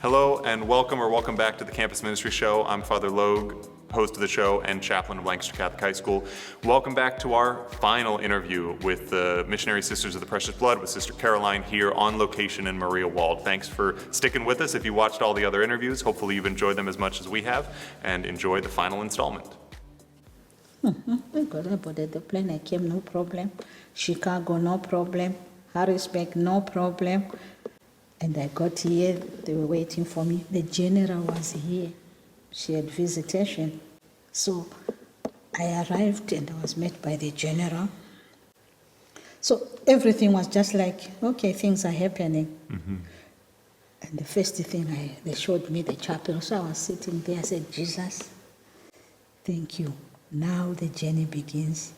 Hello and welcome back to the Campus Ministry Show. I'm Father Logue, host of the show and chaplain of Lancaster Catholic High School. Welcome back to our final interview with the Missionary Sisters of the Precious Blood with Sister Caroline here on location in Maria Wald. Thanks for sticking with us. If you watched all the other interviews, hopefully you've enjoyed them as much as we have, and enjoy the final installment. We got aboard the plane. I came, no problem. Chicago, no problem. Harrisburg, no problem. And I got here, they were waiting for me. The general was here. She had visitation. So I arrived and I was met by the general. So everything was just like, okay, things are happening. Mm-hmm. And the first thing, they showed me the chapel. So I was sitting there, I said, Jesus, thank you. Now the journey begins.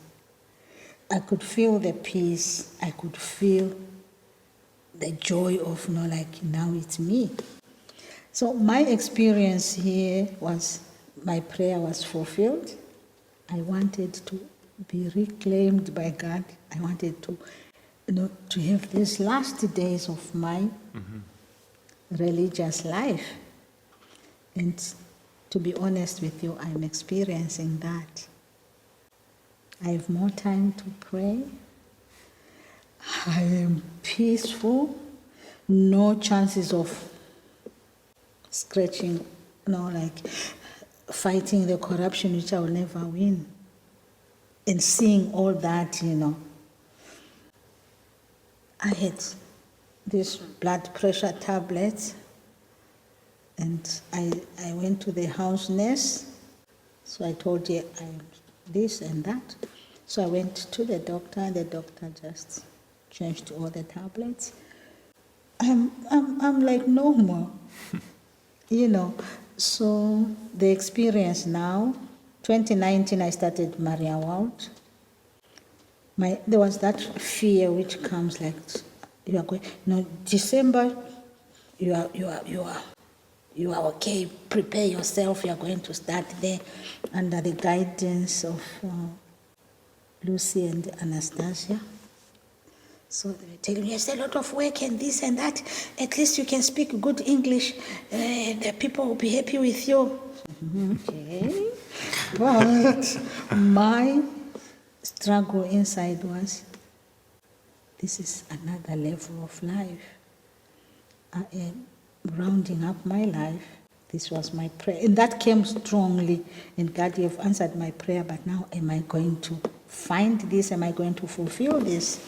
I could feel the peace. I could feel the joy of, now it's me. So my experience here was, my prayer was fulfilled. I wanted to be reclaimed by God. I wanted to, to have these last days of my religious life. And to be honest with you, I'm experiencing that. I have more time to pray. I am peaceful. No chances of scratching, fighting the corruption which I will never win. And seeing all that, I had this blood pressure tablets, and I went to the house nurse. So I told her I am this and that. So I went to the doctor, and the doctor just changed all the tablets. I'm like normal, So the experience now, 2019 I started Maria Wald. There was that fear which comes like, you are going, December, you are okay, prepare yourself, you are going to start there under the guidance of Lucy and Anastasia. So they were telling me, there's a lot of work and this and that. At least you can speak good English. The people will be happy with you. Okay. But my struggle inside was, this is another level of life. I am rounding up my life. This was my prayer. And that came strongly. And God, you have answered my prayer, but now am I going to find this? Am I going to fulfill this?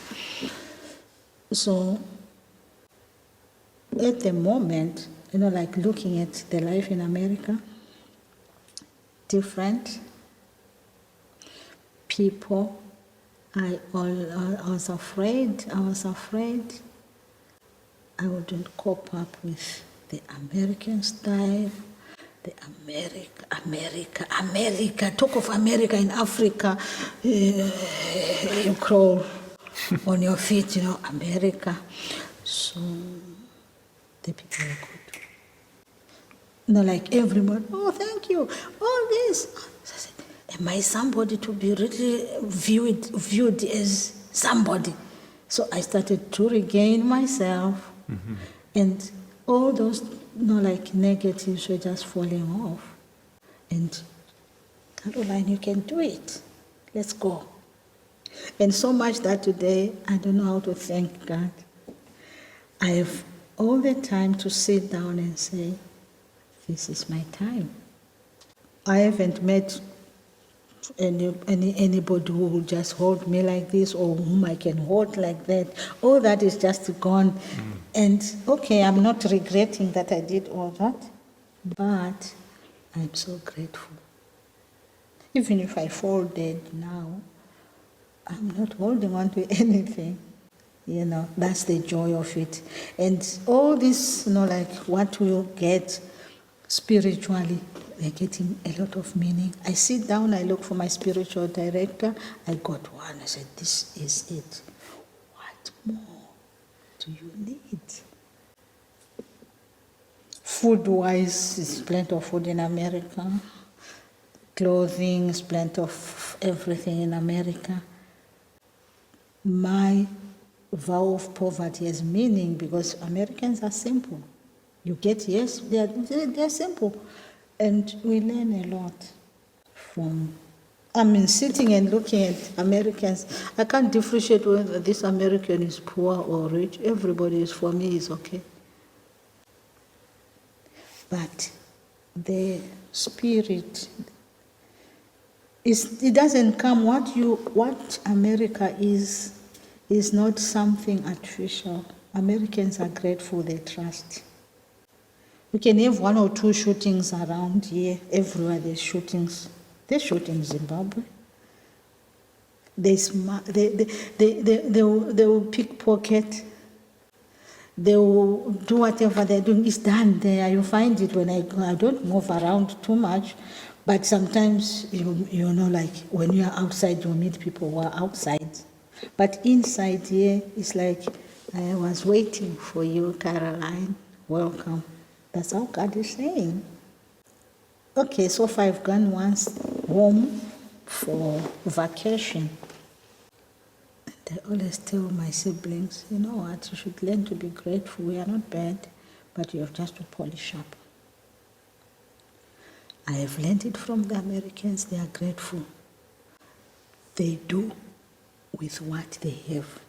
So at the moment, looking at the life in America, different people, I was afraid. I wouldn't cope up with the American style, the America. Talk of America in Africa, you crawl on your feet, America. So the people are good. Everyone, oh, thank you, all this. So I said, am I somebody to be really viewed as somebody? So I started to regain myself, and all those, negatives were just falling off. And Caroline, you can do it. Let's go. And so much that today, I don't know how to thank God. I have all the time to sit down and say, this is my time. I haven't met anybody who will just hold me like this or whom I can hold like that. All that is just gone. And okay, I'm not regretting that I did all that, but I'm so grateful. Even if I fall dead now, I'm not holding on to anything. That's the joy of it. And all this, what we'll get spiritually, they're getting a lot of meaning. I sit down, I look for my spiritual director. I got one. I said, this is it. What more do you need? Food-wise, it's plenty of food in America. Clothing, is plenty of everything in America. My vow of poverty has meaning because Americans are simple. You get yes, they're simple. And we learn a lot from, sitting and looking at Americans. I can't differentiate whether this American is poor or rich. Everybody is, for me, is okay. But the spirit it doesn't come. What America is not something artificial. Americans are grateful, they trust. We can have 1 or 2 shootings around here. Everywhere there's shootings. They shoot in Zimbabwe. They will pickpocket. They will do whatever they're doing. It's done there. You find it when I go. I don't move around too much. But sometimes, you know, like when you are outside, you meet people who are outside. But inside here, it's like, I was waiting for you, Caroline. Welcome. That's how God is saying. Okay, so far I've gone once home for vacation. And I always tell my siblings, you know what, you should learn to be grateful. We are not bad, but you have just to polish up. I have learned it from the Americans. They are grateful. They do with what they have.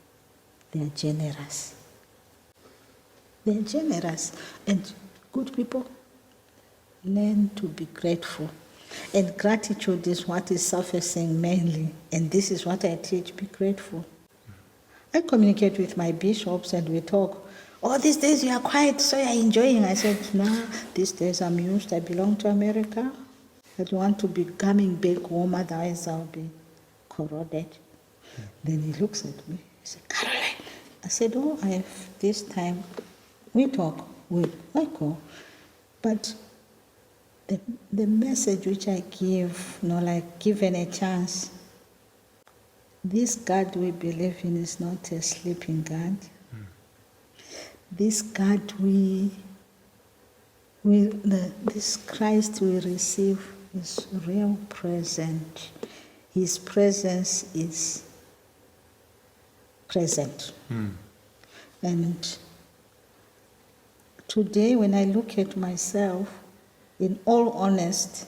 They are generous. They are generous. And good people learn to be grateful. And gratitude is what is surfacing mainly. And this is what I teach, be grateful. I communicate with my bishops and we talk. Oh, these days you are quiet, so you are enjoying. I said, no, these days I'm used. I belong to America. I don't want to be coming back home, otherwise I'll be corroded. Then he looks at me. He said, Caroline. I said, oh, I have this time. We talk. I go. But the message which I give, like given a chance, this God we believe in is not a sleeping God. This God this Christ we receive is real present. His presence is present. And today when I look at myself, in all honesty,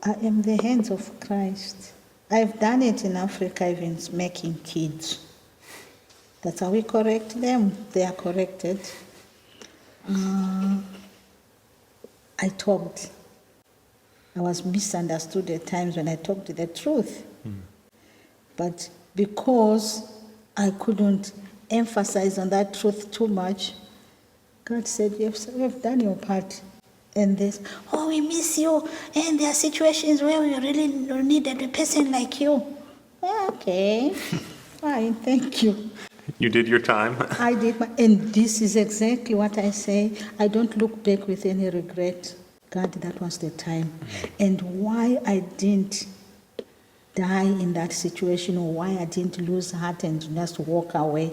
I am the hands of Christ. I've done it in Africa, even making kids. That's how we correct them. They are corrected. I talked. I was misunderstood at times when I talked the truth. But because I couldn't emphasize on that truth too much, God said, you have done your part. And this, oh, we miss you. And there are situations where we really needed a person like you. Okay, fine, thank you. You did your time. I did, and this is exactly what I say. I don't look back with any regret. God, that was the time. And why I didn't die in that situation, or why I didn't lose heart and just walk away.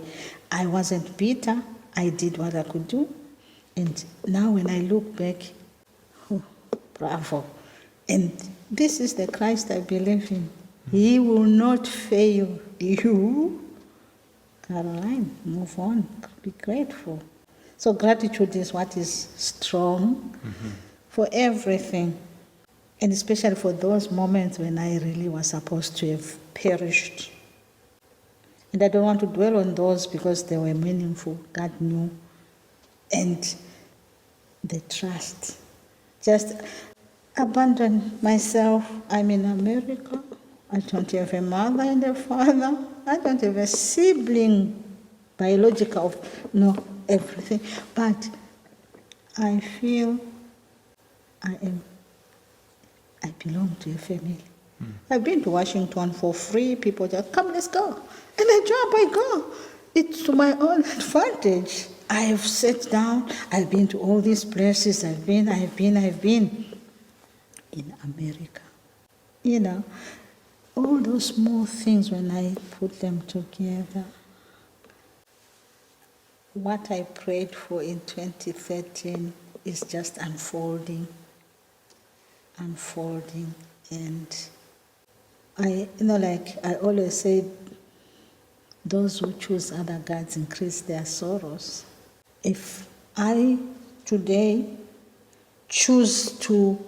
I wasn't bitter. I did what I could do. And now when I look back, oh, bravo. And this is the Christ I believe in. He will not fail you. Caroline, move on. Be grateful. So gratitude is what is strong for everything. And especially for those moments when I really was supposed to have perished. And I don't want to dwell on those because they were meaningful. God knew. And the trust. Just abandon myself. I'm in America. I don't have a mother and a father. I don't have a sibling, biological, no, everything. But I feel I belong to a family. I've been to Washington for free. People just, come, let's go. And I go. It's to my own advantage. I have sat down. I've been to all these places. I've been in America. You know, all those small things, when I put them together, what I prayed for in 2013 is just unfolding. And I always say, those who choose other gods increase their sorrows. If I today choose to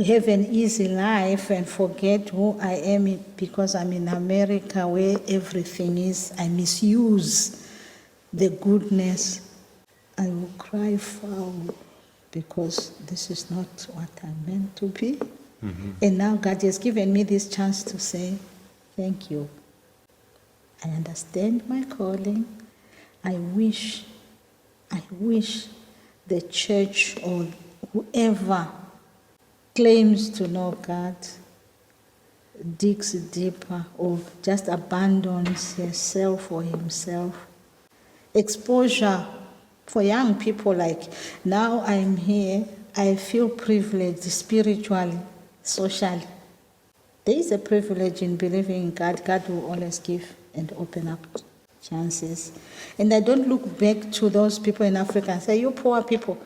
have an easy life and forget who I am because I'm in America where everything is, I misuse the goodness, I will cry foul because this is not what I'm meant to be. Mm-hmm. And now God has given me this chance to say, thank you. I understand my calling. I wish the church or whoever claims to know God digs deeper or just abandons herself or himself. Exposure for young people, like now I'm here, I feel privileged spiritually, socially. There is a privilege in believing in God. God will always give and open up chances. And I don't look back to those people in Africa and say, you poor people.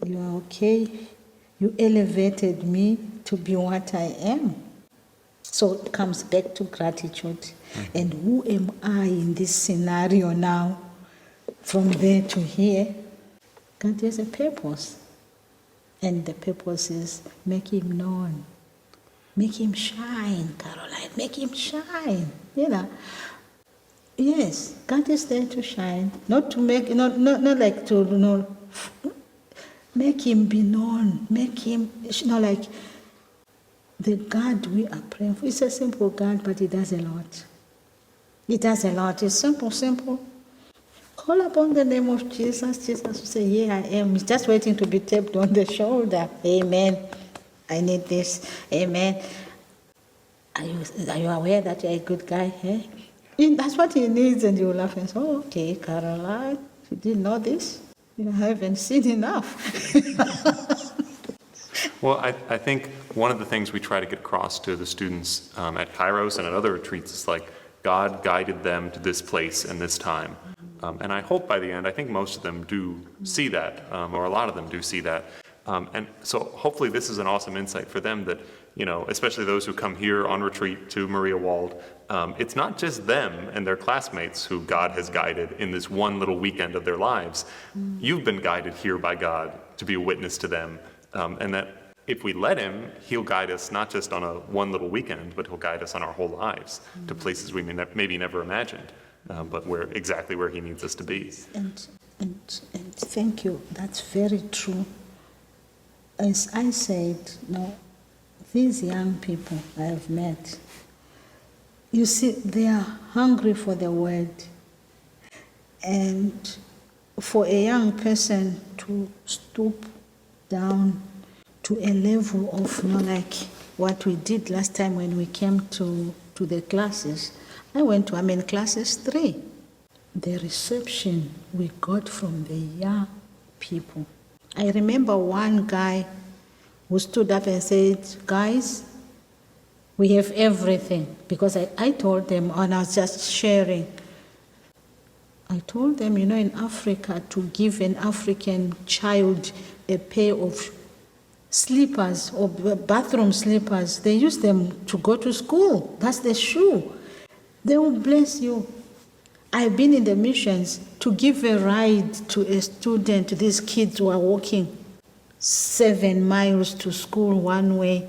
You are okay. You elevated me to be what I am. So it comes back to gratitude. Mm-hmm. And who am I in this scenario now? From there to here, God has a purpose. And the purpose is make him known. Make him shine, Caroline. Make him shine. Yes, God is there to shine. Not to make, not like to, make him be known. Make him, like the God we are praying for. It's a simple God, but he does a lot. He does a lot. It's simple. Call upon the name of Jesus. Jesus will say, here I am. He's just waiting to be tapped on the shoulder. Amen. I need this. Amen. Are you aware that you're a good guy? Eh? That's what he needs, and you laugh and say, oh, okay, Caroline, you didn't know this? You haven't seen enough. Well, I think one of the things we try to get across to the students at Kairos and at other retreats is like God guided them to this place and this time. And I hope by the end, I think most of them do see that, or a lot of them do see that. And so hopefully this is an awesome insight for them that, especially those who come here on retreat to Maria Wald, it's not just them and their classmates who God has guided in this one little weekend of their lives. You've been guided here by God to be a witness to them. And that if we let him, he'll guide us not just on a one little weekend, but he'll guide us on our whole lives to places we maybe never imagined. But we're exactly where he needs us to be. And thank you. That's very true. As I said, these young people I have met, you see, they are hungry for the word. And for a young person to stoop down to a level of, like what we did last time when we came to the classes. I'm in classes 3. The reception we got from the young people. I remember one guy who stood up and said, guys, we have everything. Because I told them, and I was just sharing. I told them, in Africa, to give an African child a pair of slippers or bathroom slippers, they use them to go to school. That's the shoe. They will bless you. I've been in the missions to give a ride to a student. These kids who are walking 7 miles to school one way.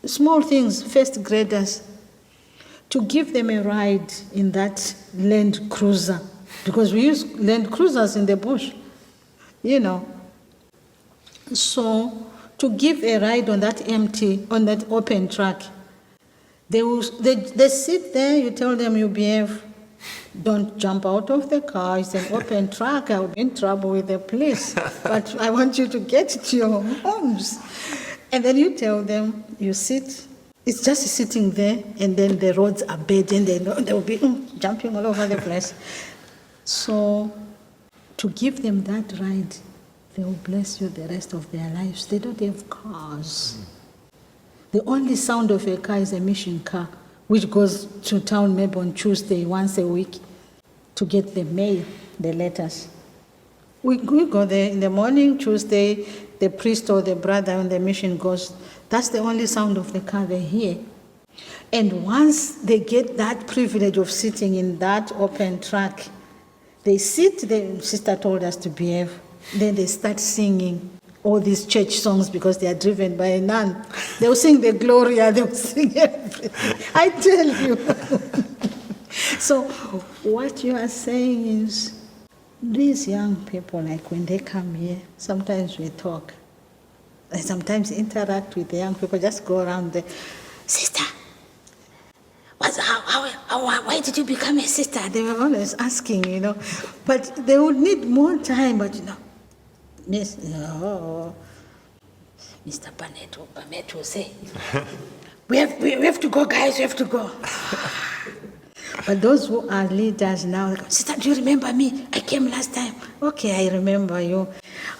Small things, first graders. To give them a ride in that Land Cruiser. Because we use Land Cruisers in the bush. So, to give a ride on that open track. They sit there, you tell them you behave. Don't jump out of the car. It's an open track. I'll be in trouble with the police. But I want you to get to your homes. And then you tell them, you sit. It's just sitting there, and then the roads are bad, and they'll be jumping all over the place. So, to give them that ride, they will bless you the rest of their lives. They don't have cars. The only sound of a car is a mission car, which goes to town maybe on Tuesday, once a week, to get the mail, the letters. We go there in the morning, Tuesday, the priest or the brother on the mission goes. That's the only sound of the car they hear. And once they get that privilege of sitting in that open track, They sit, the sister told us to behave. Then they start singing all these church songs because they are driven by a nun. They'll sing the Gloria, they'll sing everything. I tell you. So what you are saying is, these young people, like when they come here, sometimes we talk. I sometimes interact with the young people, just go around there. Sister, why did you become a sister? They were always asking, But they would need more time, but Mr. Bamet will say, we have to go, guys, we have to go. But those who are leaders now, sister, do you remember me? I came last time. Okay, I remember you.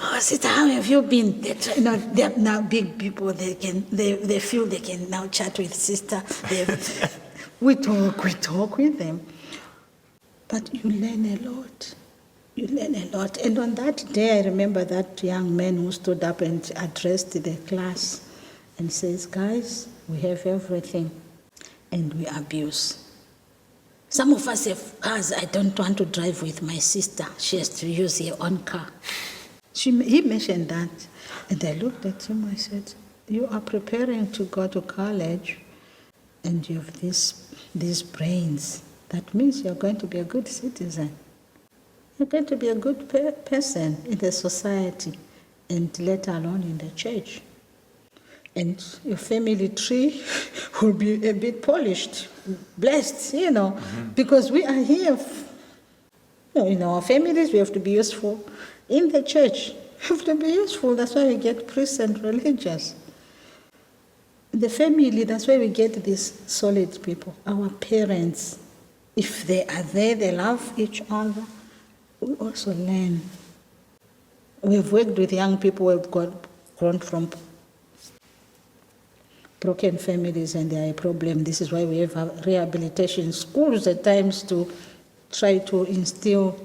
Oh, sister, how have you been? They're now big people. They feel they can now chat with sister. We talk with them. But you learn a lot. You learn a lot. And on that day, I remember that young man who stood up and addressed the class and says, guys, we have everything and we abuse. Some of us have cars. I don't want to drive with my sister. She has to use her own car. He mentioned that. And I looked at him, I said, you are preparing to go to college and you have these brains. That means you're going to be a good citizen. You're going to be a good person in the society and let alone in the church. And your family tree will be a bit polished, blessed, because we are here. In our families, we have to be useful. In the church, we have to be useful. That's why we get priests and religious. The family, that's why we get these solid people. Our parents, if they are there, they love each other. We also learn. We've worked with young people who have grown from broken families and they are a problem. This is why we have rehabilitation schools at times to try to instill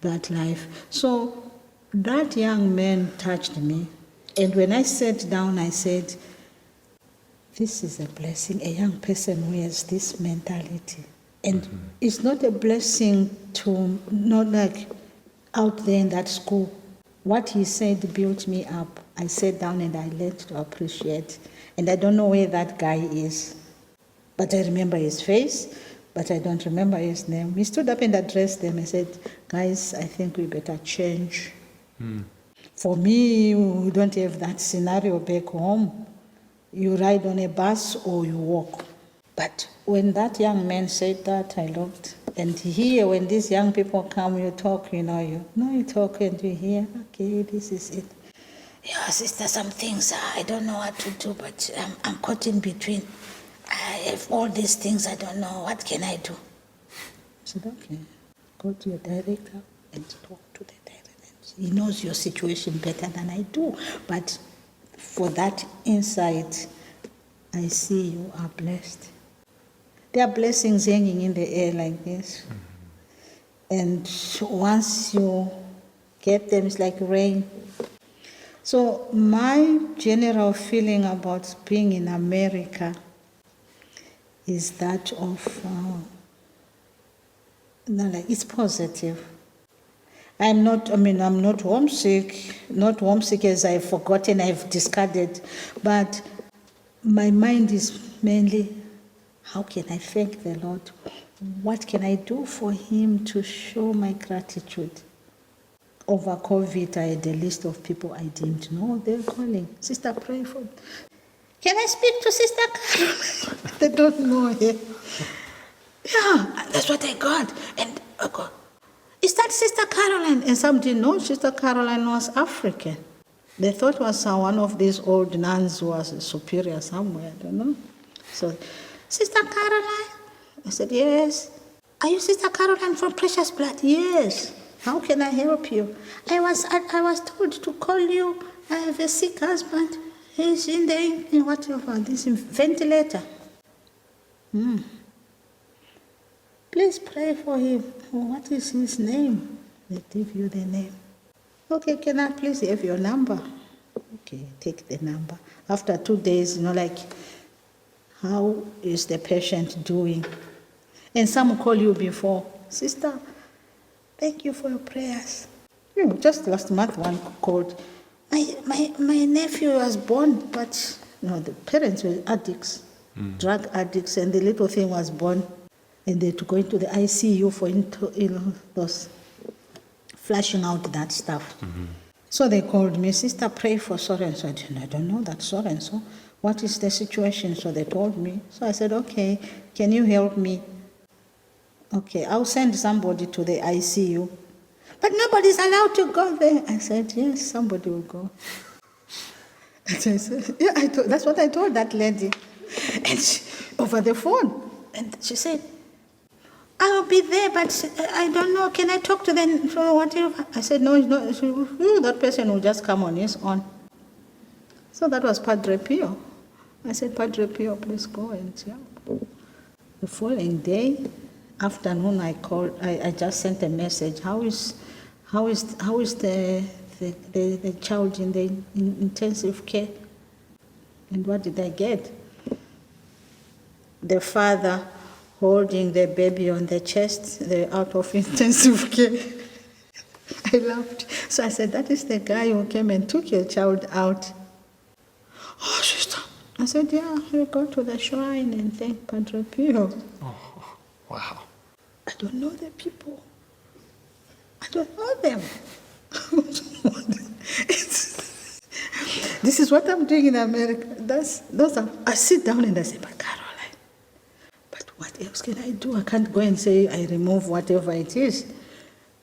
that life. So that young man touched me. And when I sat down, I said, this is a blessing, a young person who has this mentality. And it's not a blessing to not like out there in that school. What he said built me up. I sat down and I learned to appreciate. And I don't know where that guy is. But I remember his face, but I don't remember his name. He stood up and addressed them and said, guys, I think we better change. For me, we don't have that scenario back home. You ride on a bus or you walk. But when that young man said that, I looked. And here, when these young people come, you talk, you talk and you hear, okay, this is it. Yeah, sister, some things I don't know what to do, but I'm caught in between. I have all these things, I don't know. What can I do? I said, okay, go to your director and talk to the director. He knows your situation better than I do. But for that insight, I see you are blessed. There are blessings hanging in the air like this. And once you get them, it's like rain. So my general feeling about being in America is that of, it's positive. I'm not homesick, not homesick as I've forgotten, I've discarded, but my mind is mainly, how can I thank the Lord? What can I do for him to show my gratitude? Over COVID, I had a list of people I didn't know. They're calling, sister, pray for me. Can I speak to Sister Caroline? They don't know her. Yeah, that's what I got. And I go, is that Sister Caroline? And some didn't know Sister Caroline was African. They thought it was one of these old nuns who was a superior somewhere, I don't know. So, Sister Caroline? I said, yes. Are you Sister Caroline from Precious Blood? Yes. How can I help you? I was told to call you. I have a sick husband. He's in this ventilator. Please pray for him. What is his name? They give you the name. Okay, can I please have your number? Okay, take the number. After 2 days, how is the patient doing? And some call you before, sister, Thank you for your prayers. Just last month, one called. My nephew was born, but the parents were addicts, drug addicts, and the little thing was born, and they had to go into the ICU for those flashing out that stuff. So they called me, sister, pray for so and so. I don't know that so and so. What is the situation? So they told me. So I said, okay, can you help me? Okay, I'll send somebody to the ICU. But nobody's allowed to go there. I said, yes, somebody will go. And I said, yeah, that's what I told that lady. And over the phone. And she said, I'll be there, but I don't know. Can I talk to them for whatever? I said, no, that person will just come on his own. So that was Padre Pio. I said, Padre Pio, please go and help. The following day, afternoon, I called. I just sent a message. How is the child in the intensive care? And what did I get? The father holding the baby on the chest, they're out of intensive care. I laughed. So I said, that is the guy who came and took your child out. Oh, sister. I said, yeah, we go to the shrine and thank Padre Pio. Oh, wow. I don't know the people. I don't know them. This is what I'm doing in America. I sit down and I say, but Caroline, but what else can I do? I can't go and say I remove whatever it is.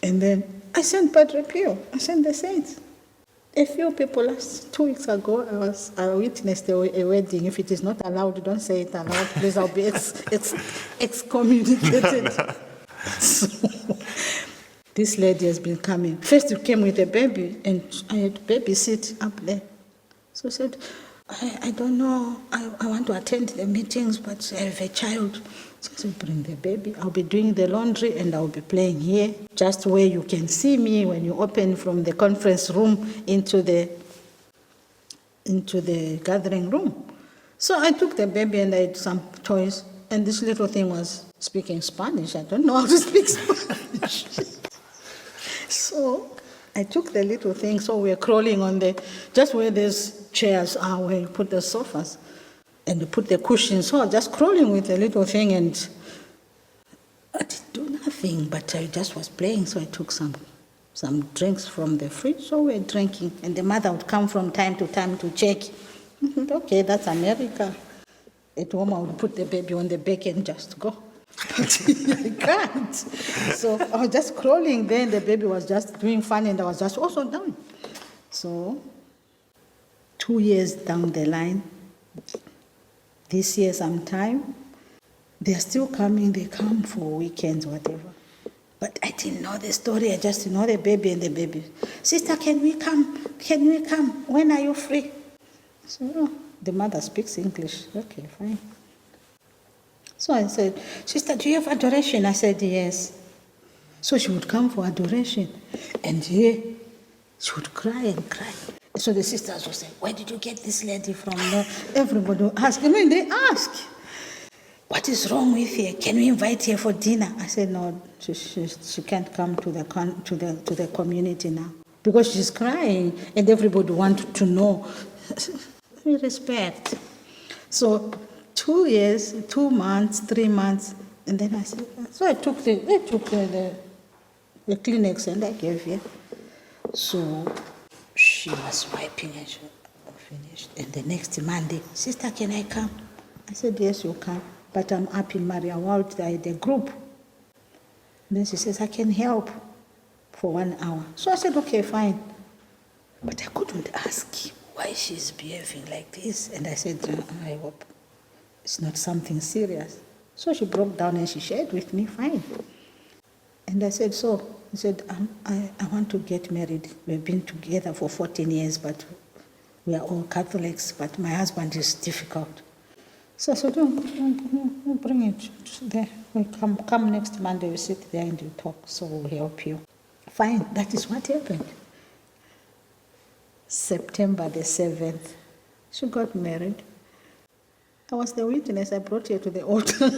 And then I sent Padre Pio. I sent the saints. A few people, 2 weeks ago, I witnessed a wedding. If it is not allowed, don't say it aloud, please. I'll be excommunicated. So, this lady has been coming. First, you came with a baby, and I had to babysit up there. So I said, I don't know. I want to attend the meetings, but I have a child. So I said, bring the baby. I'll be doing the laundry, and I'll be playing here, just where you can see me when you open from the conference room into the gathering room. So I took the baby, and I had some toys, and this little thing was speaking Spanish. I don't know how to speak Spanish. So I took the little thing, so we're crawling on just where these chairs are, where you put the sofas, and you put the cushions. So just crawling with the little thing, and I didn't do nothing, but I just was playing. So I took some drinks from the fridge, so we're drinking, and the mother would come from time to time to check. Okay, that's America. At home, I would put the baby on the back and just go. But I can't. So I was just crawling there, and the baby was just doing fun, and I was just also down. So 2 years down the line, this year sometime, they're still coming. They come for weekends, whatever. But I didn't know the story. I just know the baby and the baby. Sister, can we come? Can we come? When are you free? So the mother speaks English. Okay, fine. So I said, sister, do you have adoration? I said, yes. So she would come for adoration. And here, she would cry and cry. So the sisters would say, where did you get this lady from? No, everybody would ask. They ask, what is wrong with her? Can we invite her for dinner? I said, no, she can't come to the community now. Because she's crying, and everybody wanted to know. We respect. So 2 years, 2 months, 3 months, and then I said, so I took the clinics and I gave her. So she was wiping and she finished. And the next Monday, sister, can I come? I said, yes, you can. But I'm up in Maria World, the group. And then she says, I can help for 1 hour. So I said, okay, fine. But I couldn't ask why she's behaving like this. And I said, I hope it's not something serious. So she broke down and she shared with me, fine. And I said, so? He said, I want to get married. We've been together for 14 years, but we are all Catholics, but my husband is difficult. So I said, we'll bring it there. We'll come next Monday, we sit there and you talk, so we'll help you. Fine, that is what happened. September the 7th, she got married. I was the witness. I brought her to the altar.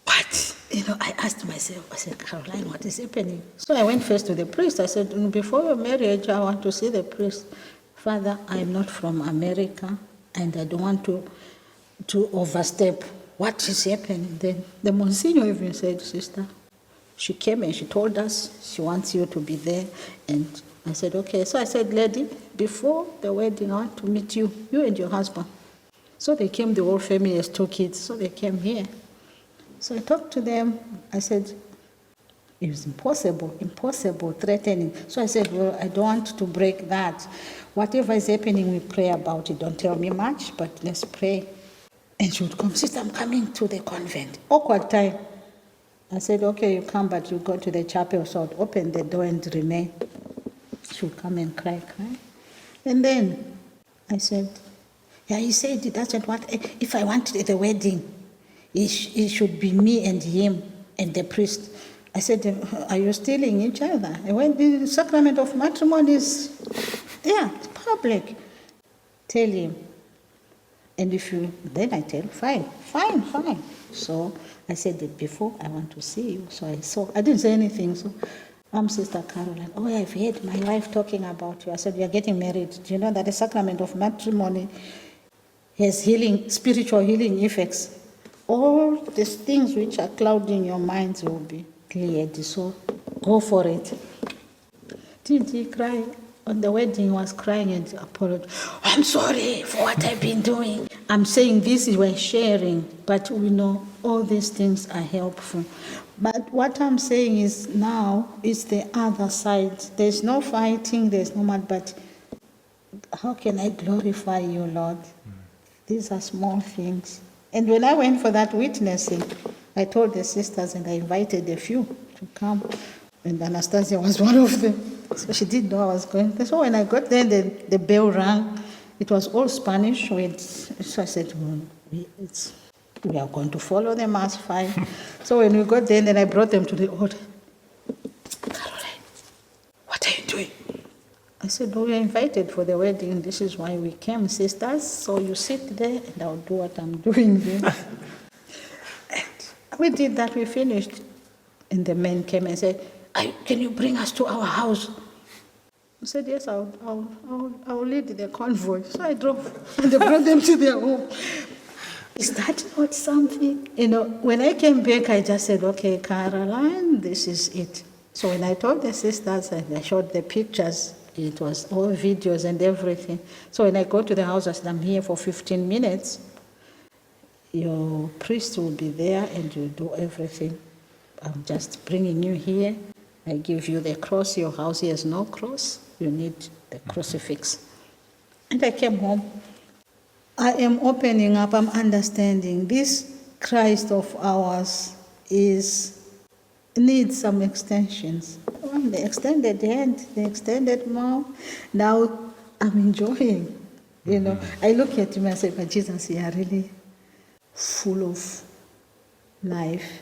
But, I said, Caroline, what is happening? So I went first to the priest. I said, before your marriage, I want to see the priest. Father, I'm not from America, and I don't want to overstep. What is happening? Then the Monsignor even said, sister, she came and she told us she wants you to be there. And I said, okay. So I said, lady, before the wedding, I want to meet you and your husband. So they came, the whole family has 2 kids, so they came here. So I talked to them. I said, it was impossible, threatening. So I said, well, I don't want to break that. Whatever is happening, we pray about it. Don't tell me much, but let's pray. And she would come, sister, I'm coming to the convent. Awkward time. I said, okay, you come, but you go to the chapel, so I'd open the door and remain. She would come and cry. And then I said, yeah, he said he doesn't want, if I want the wedding, it should be me and him and the priest. I said, are you stealing each other? And when the sacrament of matrimony is, it's public. Tell him. And then I tell, fine. So I said that before, I want to see you. So I didn't say anything. So I'm Sister Caroline. Oh, I've heard my wife talking about you. I said, you're getting married. Do you know that the sacrament of matrimony has spiritual healing effects? All these things which are clouding your minds will be cleared. So go for it. Did he cry? On the wedding, he was crying and apologized. I'm sorry for what I've been doing. I'm saying this is we're sharing, but we know all these things are helpful. But what I'm saying is now is the other side. There's no fighting, there's no mad, but how can I glorify you, Lord? These are small things. And when I went for that witnessing, I told the sisters and I invited a few to come. And Anastasia was one of them. So she didn't know I was going there. So when I got there, the bell rang. It was all Spanish. So I said, we are going to follow the mass, fine. So when we got there, then I brought them to the altar. Caroline, what are you doing? I said, we are invited for the wedding. This is why we came, sisters. So you sit there and I'll do what I'm doing there. And we did that, we finished. And the men came and said, can you bring us to our house? I said, yes, I'll lead the convoy. So I drove and they brought them to their home. Is that not something? When I came back, I just said, okay, Caroline, this is it. So when I told the sisters and I showed the pictures, it was all videos and everything. So when I go to the house, I said, I'm here for 15 minutes. Your priest will be there and you'll do everything. I'm just bringing you here. I give you the cross. Your house has no cross. You need the crucifix. And I came home. I am opening up. I'm understanding. This Christ of ours needs some extensions. The extended hand, the extended mouth. Now I'm enjoying. I look at him and say, but Jesus, you are really full of life.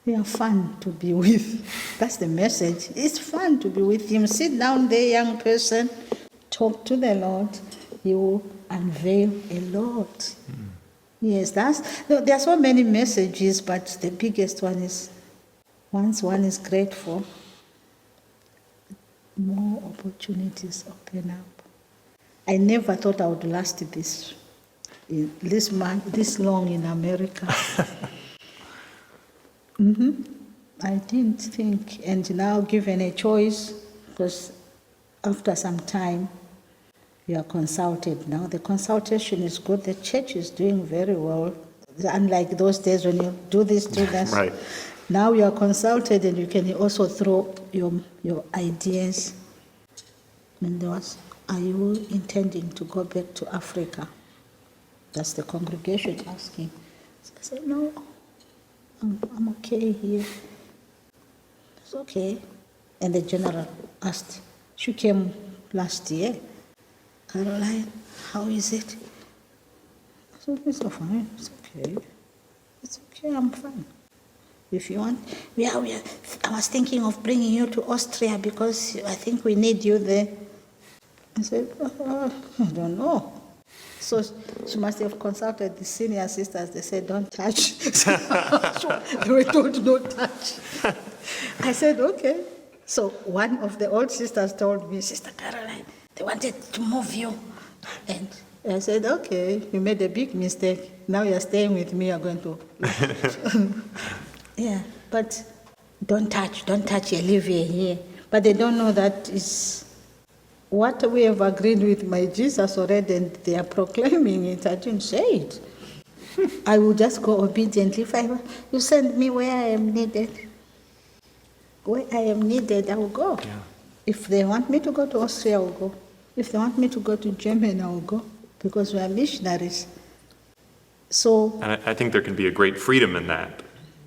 They are fun to be with. That's the message. It's fun to be with him. Sit down there, young person. Talk to the Lord. He will unveil a lot. Yes, there are so many messages, but the biggest one is, once one is grateful, more opportunities open up. I never thought I would last this long in America. I didn't think, and now given a choice, because after some time, you are consulted. Now the consultation is good. The church is doing very well. Unlike those days when you do this, do that. Right. Now you are consulted, and you can also throw your ideas. And there was, are you intending to go back to Africa? That's the congregation asking. So I said, no. I'm okay here. It's okay. And the general asked, she came last year. Caroline, how is it? I said, it's fine. It's okay. It's okay, I'm fine. If you want, I was thinking of bringing you to Austria because I think we need you there. I said, I don't know. So she must have consulted the senior sisters. They said, don't touch. So they were told, don't touch. I said, okay. So one of the old sisters told me, Sister Caroline, they wanted to move you. And I said, okay, you made a big mistake. Now you're staying with me, you're going to. Yeah, but don't touch, Olivia here. But they don't know that is what we have agreed with my Jesus already, and they are proclaiming it. I didn't say it. I will just go obediently. If you send me where I am needed, I will go. Yeah. If they want me to go to Austria, I will go. If they want me to go to Germany, I will go, because we are missionaries. So. And I think there can be a great freedom in that,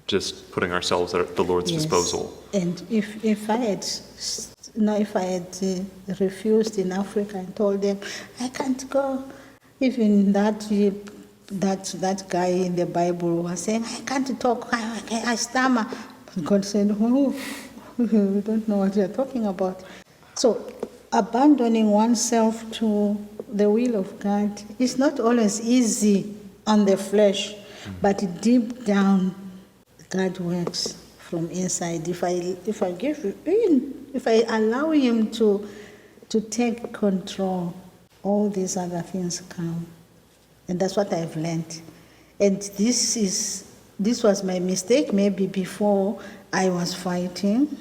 just putting ourselves at the Lord's Yes. disposal. And if I had refused in Africa and told them I can't go, even that guy in the Bible was saying I can't talk, I stammer. God said, "Oh, we don't know what you're talking about." So abandoning oneself to the will of God is not always easy on the flesh, but deep down, God works from inside. If I give in, if I allow Him to take control, all these other things come, and that's what I've learned. And this was my mistake. Maybe before I was fighting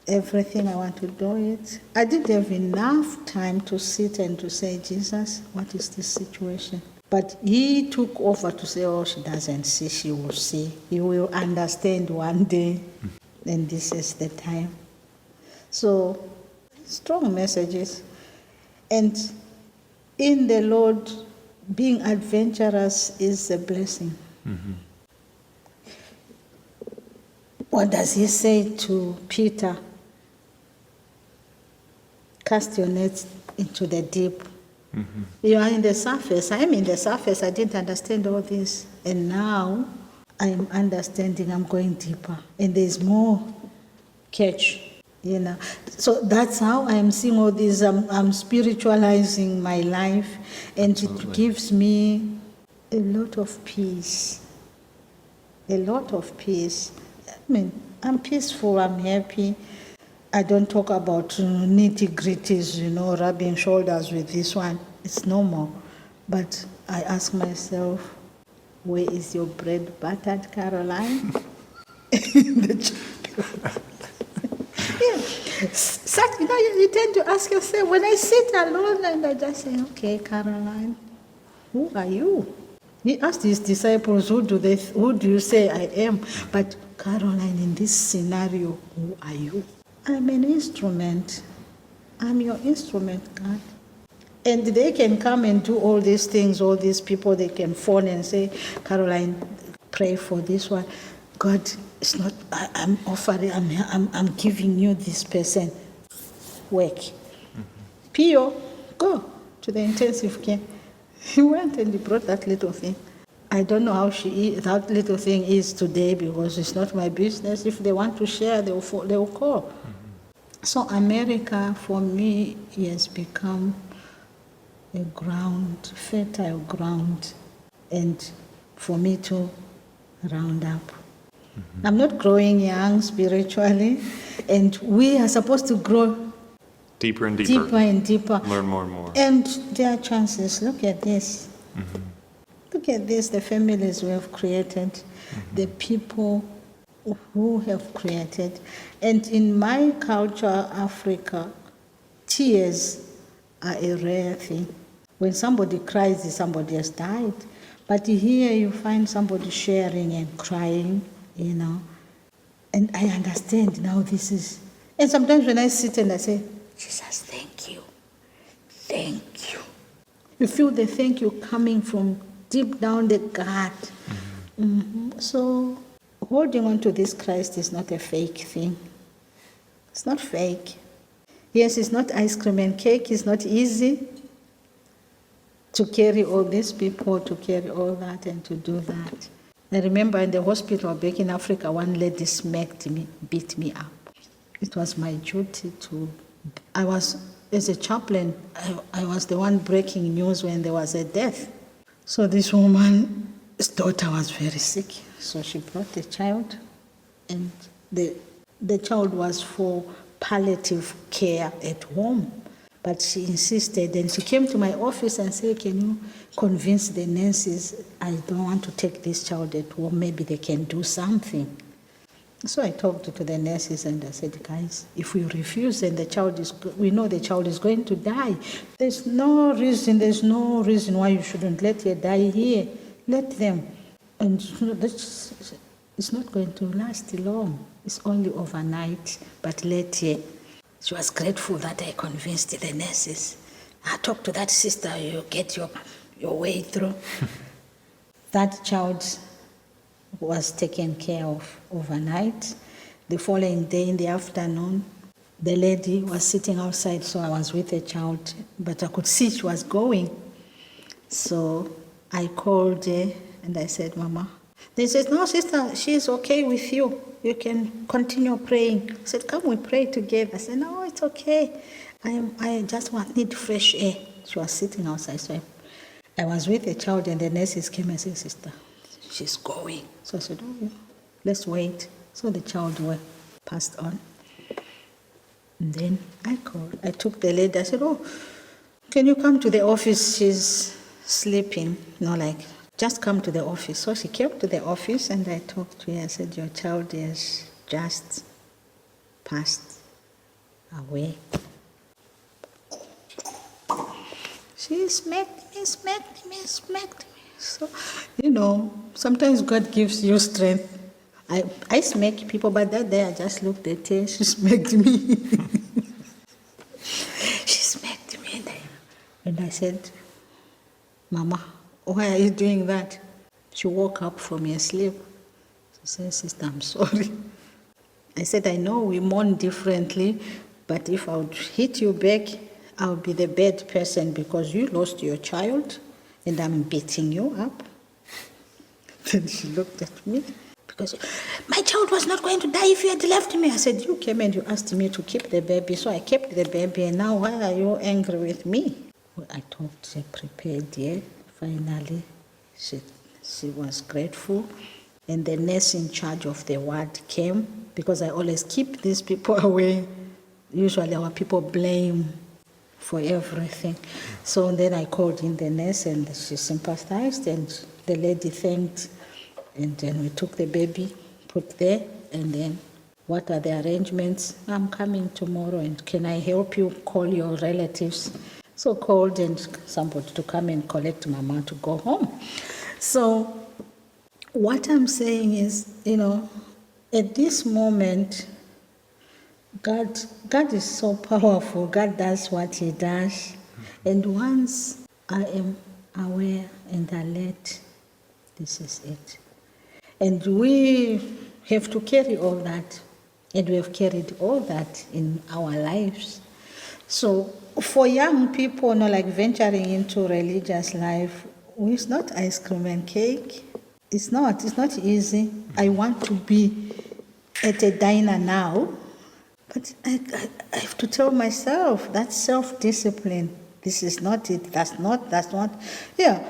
everything, I want to do it. I didn't have enough time to sit and to say, Jesus, what is this situation? But He took over to say, oh, she doesn't see, she will see. You will understand one day, and this is the time. So, strong messages. And in the Lord, being adventurous is a blessing. Mm-hmm. What does He say to Peter? Cast your nets into the deep. Mm-hmm. You are in the surface. I am in the surface. I didn't understand all this. And now I am understanding. I'm going deeper. And there's more catch, So that's how I'm seeing all this. I'm spiritualizing my life. And Absolutely. It gives me a lot of peace. A lot of peace. I mean, I'm peaceful. I'm happy. I don't talk about nitty-gritties, rubbing shoulders with this one. It's normal. But I ask myself, where is your bread buttered, Caroline? In the chapel. Yeah. You tend to ask yourself, when I sit alone and I just say, okay, Caroline, who are you? He asked his disciples, who do you say I am? But Caroline, in this scenario, who are you? I'm an instrument. I'm your instrument, God. And they can come and do all these things, all these people, they can phone and say, Caroline, pray for this one. God, it's not, I'm offering, I'm giving you this person. Work. Mm-hmm. Pio, go to the intensive care. He went and he brought that little thing. I don't know how that little thing is today, because it's not my business. If they want to share, they will call. Mm-hmm. So America, for me, has become a fertile ground, and for me to round up. Mm-hmm. I'm not growing young spiritually, and we are supposed to grow deeper and deeper. Deeper and deeper. Learn more and more. And there are chances. Look at this. Mm-hmm. Look at this, the families we have created, mm-hmm. the people who have created. And in my culture, Africa, tears are a rare thing. When somebody cries, somebody has died. But here you find somebody sharing and crying, And I understand now this is... And sometimes when I sit and I say, Jesus, thank you. Thank you. You feel the thank you coming from deep down the gut. Mm-hmm. Mm-hmm. So holding on to this Christ is not a fake thing. It's not fake. Yes, it's not ice cream and cake. It's not easy to carry all these people, to carry all that and to do that. I remember in the hospital back in Africa, one lady smacked me, beat me up. It was my duty to... I was as a chaplain, I was the one breaking news when there was a death. So this woman's daughter was very sick. So she brought the child, and the child was for palliative care at home. But she insisted, and she came to my office and said, can you convince the nurses I don't want to take this child at home, maybe they can do something. So I talked to the nurses and I said, guys, if we refuse and we know the child is going to die, there's no reason why you shouldn't let her die here. Let them. And it's not going to last long. It's only overnight, but let her. She was grateful that I convinced the nurses. I talked to that sister, you get your way through. That child was taken care of overnight. The following day in the afternoon, the lady was sitting outside, so I was with the child, but I could see she was going. So I called her and I said, Mama. They said, no, sister, she's okay with you. You can continue praying. I said, come we pray together. I said, no, it's okay. I just need fresh air. She was sitting outside, so I was with the child and the nurses came and said, sister, she's going. So I said, oh, yeah, let's wait. So the child passed on. And then I called. I took the lady. I said, oh, can you come to the office? She's sleeping. Just come to the office. So she came to the office and I talked to her. I said, your child has just passed away. She smacked me. So, sometimes God gives you strength. I smack people, but that day I just looked at her. She smacked me. She smacked me. And I said, Mama, why are you doing that? She woke up from her sleep. She said, sister, I'm sorry. I said, I know we mourn differently, but if I would hit you back, I'll be the bad person because you lost your child and I'm beating you up. Then she looked at me because my child was not going to die if you had left me. I said, you came and you asked me to keep the baby, so I kept the baby, and now why are you angry with me? Well, I talked, she prepared, yeah. Finally, she was grateful, and the nurse in charge of the ward came because I always keep these people away. Usually our people blame for everything. So then I called in the nurse and she sympathized and the lady thanked, and then we took the baby, put there, and then what are the arrangements? I'm coming tomorrow and can I help you call your relatives? So called and somebody to come and collect Mama to go home. So what I'm saying is, at this moment, God is so powerful. God does what he does. And once I am aware and alert, this is it. And we have to carry all that. And we have carried all that in our lives. So for young people, venturing into religious life, it's not ice cream and cake. It's not easy. I want to be at a diner now, but I have to tell myself that's self-discipline. This is not it. That's not. Yeah,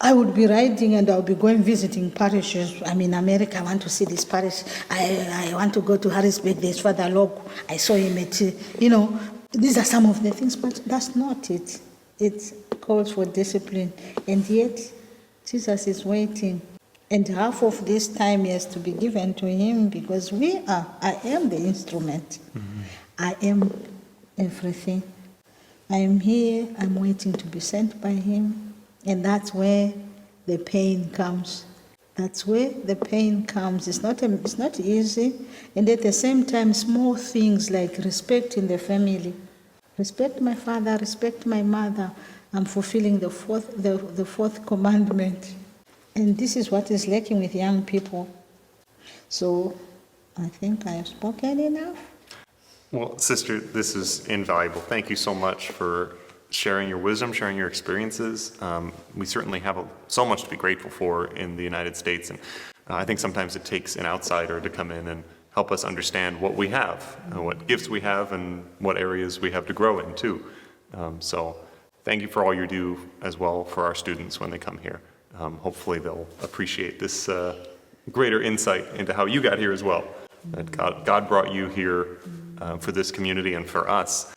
I would be riding and I'll be going visiting parishes. I'm in America. I want to see this parish. I want to go to Harrisburg. There's Father Logue. I saw him at. These are some of the things, but that's not it. It calls for discipline, and yet Jesus is waiting. And half of this time has to be given to him because I am the instrument. Mm-hmm. I am everything. I am here, I'm waiting to be sent by him. And that's where the pain comes. That's where the pain comes. It's not easy. And at the same time, small things like respect in the family. Respect my father, respect my mother. I'm fulfilling the fourth commandment. And this is what is lacking with young people. So I think I have spoken enough. Well, Sister, this is invaluable. Thank you so much for sharing your wisdom, sharing your experiences. We certainly have so much to be grateful for in the United States. And I think sometimes it takes an outsider to come in help us understand what we have, what gifts we have, and what areas we have to grow in too. So thank you for all you do as well for our students when they come here. Hopefully they'll appreciate this greater insight into how you got here as well. That God brought you here for this community and for us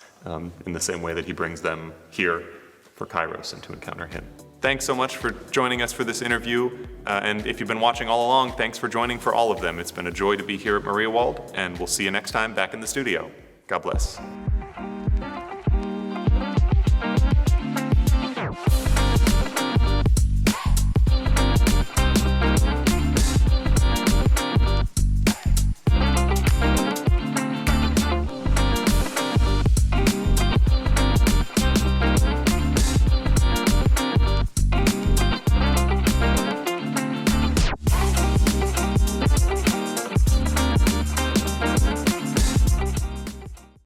in the same way that he brings them here for Kairos and to encounter him. Thanks so much for joining us for this interview. And if you've been watching all along, thanks for joining for all of them. It's been a joy to be here at Mariawald, and we'll see you next time back in the studio. God bless.